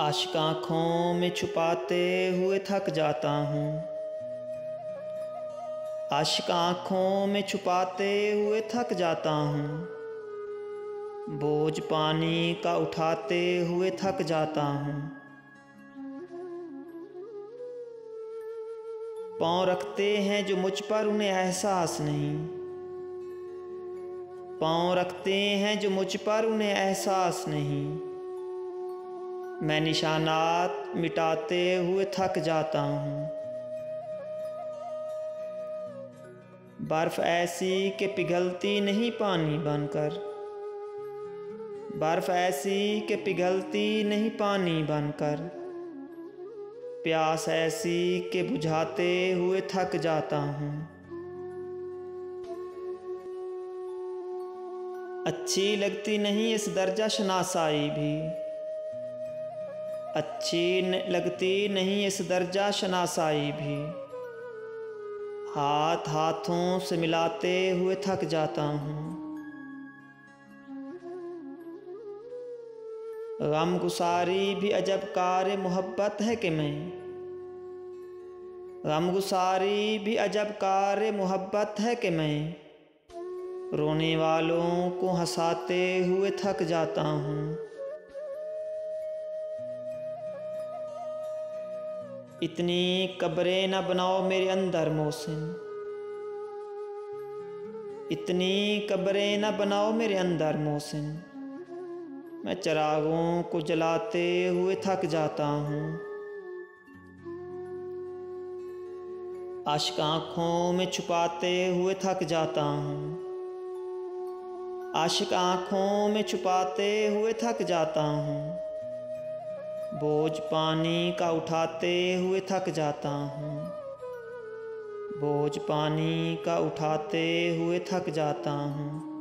आशिक आँखों में छुपाते हुए थक जाता हूँ। आशिक आँखों में छुपाते हुए थक जाता हूँ। बोझ पानी का उठाते हुए थक जाता हूँ। पाँव रखते हैं जो मुझ पर उन्हें एहसास नहीं। पाँव रखते हैं जो मुझ पर उन्हें एहसास नहीं। मैं निशानात मिटाते हुए थक जाता हूँ। बर्फ ऐसी कि पिघलती नहीं पानी बनकर। बर्फ ऐसी कि पिघलती नहीं पानी बनकर। प्यास ऐसी कि बुझाते हुए थक जाता हूँ। अच्छी लगती नहीं इस दर्जा शनासाई भी। अच्छी लगती नहीं इस दर्जा शनासाई भी। हाथ हाथों से मिलाते हुए थक जाता हूँ। गम गुसारी भी अजब कार मोहब्बत है कि मैं। गम गुसारी भी अजब कार मोहब्बत है कि मैं। रोने वालों को हंसाते हुए थक जाता हूँ। इतनी कब्रें न बनाओ मेरे अंदर मोहसिन। इतनी कब्रें न बनाओ मेरे अंदर मोहसिन। मैं चिरागों को जलाते हुए थक जाता हूँ। आशिक आँखों में छुपाते हुए थक जाता हूँ। आशिक आँखों में छुपाते हुए थक जाता हूँ। बोझ पानी का उठाते हुए थक जाता हूँ। बोझ पानी का उठाते हुए थक जाता हूँ।